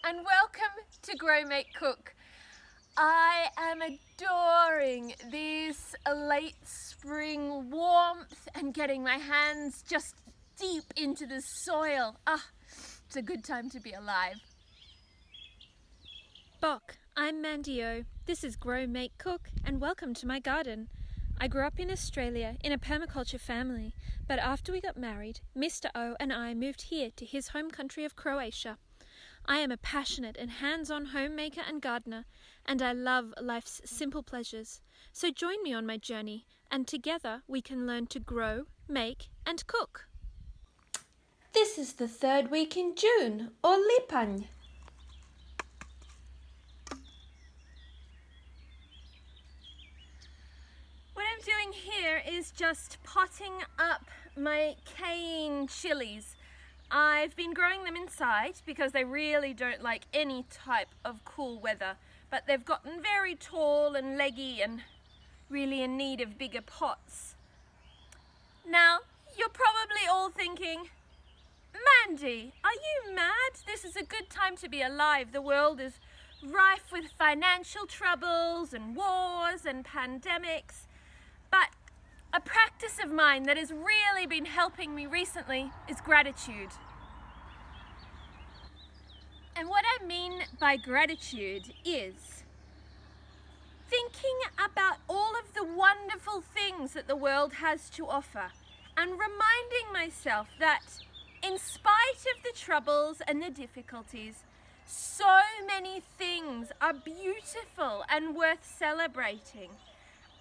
and welcome to Grow, Make, Cook. I am adoring this late spring warmth and getting my hands just deep into the soil. It's a good time to be alive. Bok, I'm Mandy O. This is Grow, Make, Cook, and welcome to my garden. I grew up in Australia in a permaculture family, but after we got married, Mr. O and I moved here to his home country of Croatia. I am a passionate and hands-on homemaker and gardener, and I love life's simple pleasures. So join me on my journey, and together we can learn to grow, make, and cook. This is the third week in June, or Lipan. What I'm doing here is just potting up my cane chilies. I've been growing them inside because they really don't like any type of cool weather, but they've gotten very tall and leggy and really in need of bigger pots. Now, you're probably all thinking, Mandy, are you mad? This is a good time to be alive. The world is rife with financial troubles and wars and pandemics. But a practice of mine that has really been helping me recently is gratitude. And what I mean by gratitude is thinking about all of the wonderful things that the world has to offer and reminding myself that in spite of the troubles and the difficulties, so many things are beautiful and worth celebrating.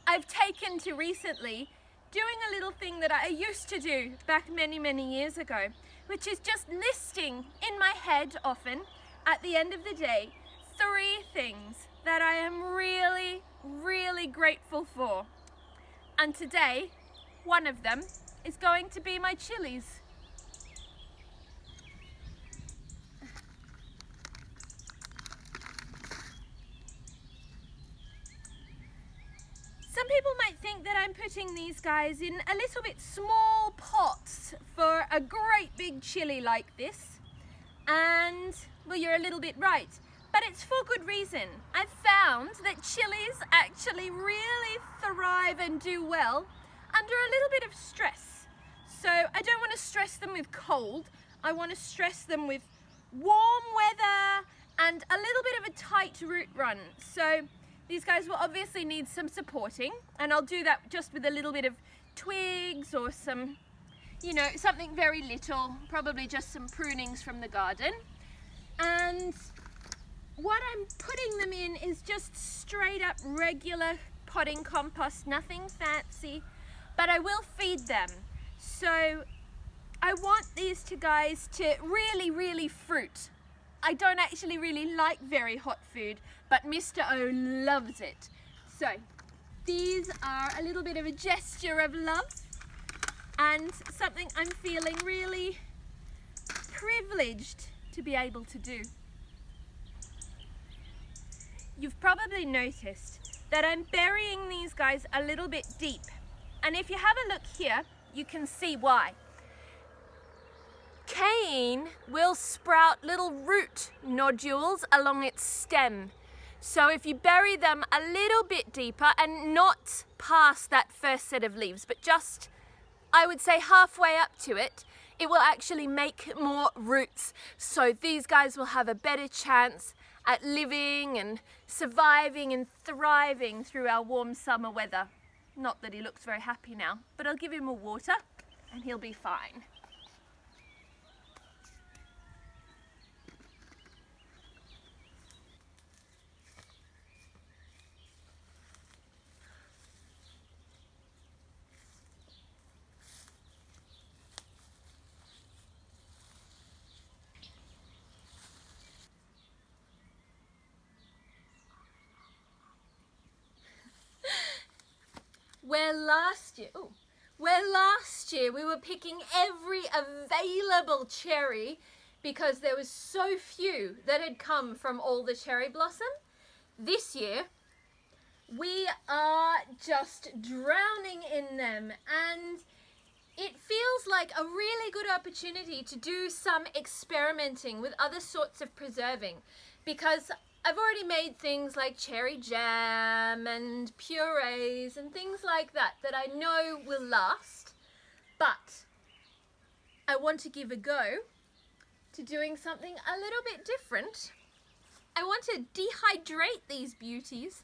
I've taken to recently doing a little thing that I used to do back many years ago, which is just listing in my head often at the end of the day 3 things that I am really grateful for. And today, one of them is going to be my chilies. Some people might think that I'm putting these guys in a little bit small pots for a great big chili like this. And, well, you're a little bit right. But it's for good reason. I've found that chilies actually really thrive and do well under a little bit of stress. So I don't want to stress them with cold. I want to stress them with warm weather and a little bit of a tight root run. So these guys will obviously need some supporting, and I'll do that just with a little bit of twigs or some, something very little, probably just some prunings from the garden. And what I'm putting them in is just straight up regular potting compost, nothing fancy, but I will feed them. So I want these two guys to really fruit. I don't actually really like very hot food, but Mr. O loves it. So these are a little bit of a gesture of love and something I'm feeling really privileged to be able to do. You've probably noticed that I'm burying these guys a little bit deep. And if you have a look here, you can see why. Cane will sprout little root nodules along its stem. So if you bury them a little bit deeper and not past that first set of leaves, but just, I would say, halfway up to it, it will actually make more roots. So these guys will have a better chance at living and surviving and thriving through our warm summer weather. Not that he looks very happy now, but I'll give him more water and he'll be fine. Where last year we were picking every available cherry because there was so few that had come from all the cherry blossom. This year we are just drowning in them, and it feels like a really good opportunity to do some experimenting with other sorts of preserving, because I've already made things like cherry jam and purees and things like that that I know will last, but I want to give a go to doing something a little bit different. I want to dehydrate these beauties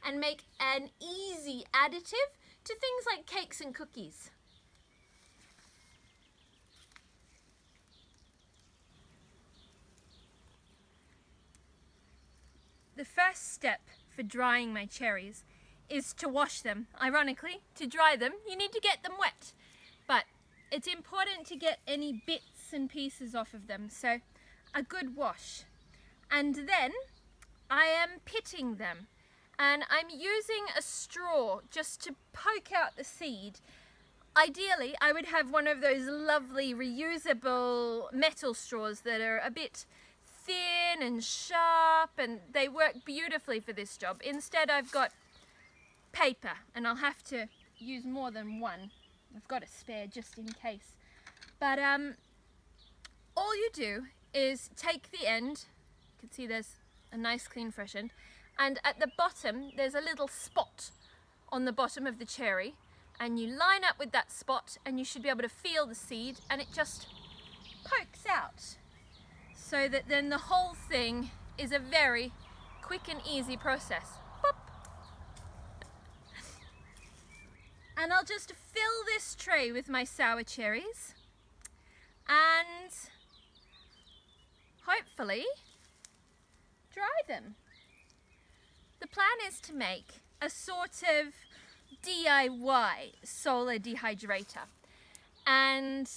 and make an easy additive to things like cakes and cookies. The first step for drying my cherries is to wash them. Ironically, to dry them, you need to get them wet. But it's important to get any bits and pieces off of them, so a good wash. And then I am pitting them. And I'm using a straw just to poke out the seed. Ideally, I would have one of those lovely reusable metal straws that are a bit thin and sharp, and they work beautifully for this job. Instead, I've got paper, and I'll have to use more than one. I've got a spare just in case. But all you do is take the end. You can see there's a nice clean fresh end, and at the bottom there's a little spot on the bottom of the cherry, and you line up with that spot and you should be able to feel the seed, and it just pokes out, so that then the whole thing is a very quick and easy process. Pop. And I'll just fill this tray with my sour cherries and hopefully dry them. The plan is to make a sort of DIY solar dehydrator, and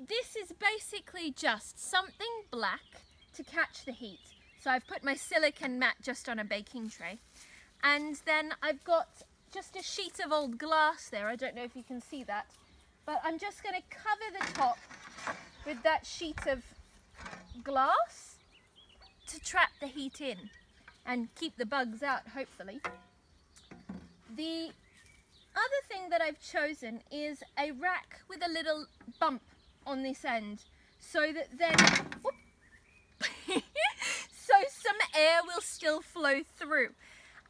this is basically just something black to catch the heat. So I've put my silicone mat just on a baking tray, and then I've got just a sheet of old glass there. I don't know if you can see that, but I'm just going to cover the top with that sheet of glass to trap the heat in and keep the bugs out, hopefully. The other thing that I've chosen is a rack with a little bump on this end, so that then so some air will still flow through,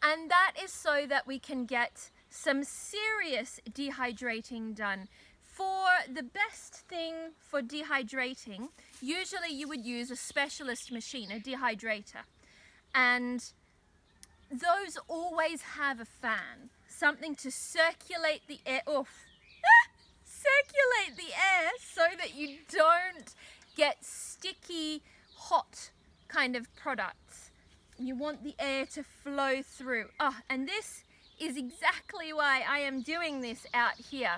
and that is so that we can get some serious dehydrating done. For the best thing for dehydrating, usually you would use a specialist machine, a dehydrator, and those always have a fan, something to circulate the air. Circulate the air so that you don't get sticky, hot kind of products. You want the air to flow through. And this is exactly why I am doing this out here.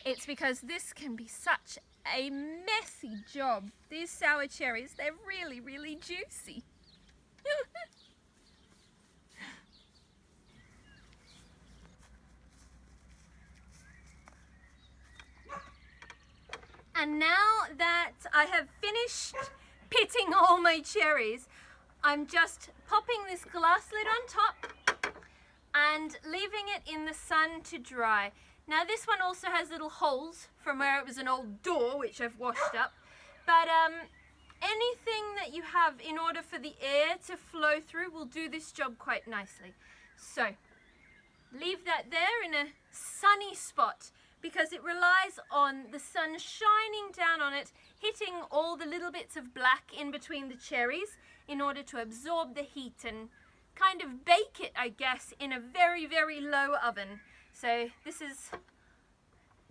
It's because this can be such a messy job. These sour cherries, they're really, really juicy. And now that I have finished pitting all my cherries, I'm just popping this glass lid on top and leaving it in the sun to dry. Now this one also has little holes from where it was an old door, which I've washed up. But anything that you have in order for the air to flow through will do this job quite nicely. So leave that there in a sunny spot, because it relies on the sun shining down on it, hitting all the little bits of black in between the cherries in order to absorb the heat and kind of bake it, I guess, in a very, very low oven. So this is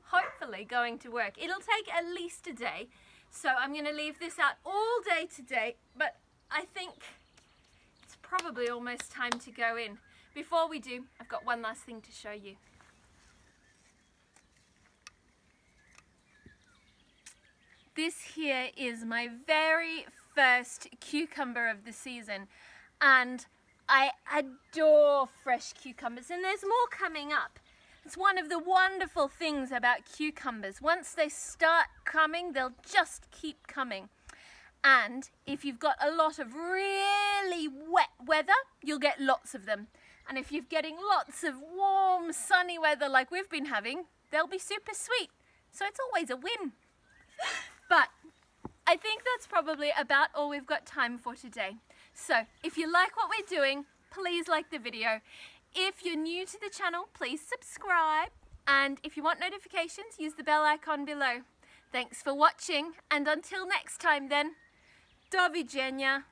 hopefully going to work. It'll take at least a day, so I'm going to leave this out all day today, but I think it's probably almost time to go in. Before we do, I've got one last thing to show you. This here is my very first cucumber of the season, and I adore fresh cucumbers, and there's more coming up. It's one of the wonderful things about cucumbers. Once they start coming, they'll just keep coming. And if you've got a lot of really wet weather, you'll get lots of them. And if you're getting lots of warm, sunny weather like we've been having, they'll be super sweet. So it's always a win. I think that's probably about all we've got time for today. So if you like what we're doing, please like the video. If you're new to the channel, please subscribe. And if you want notifications, use the bell icon below. Thanks for watching, and until next time then, do widzenia.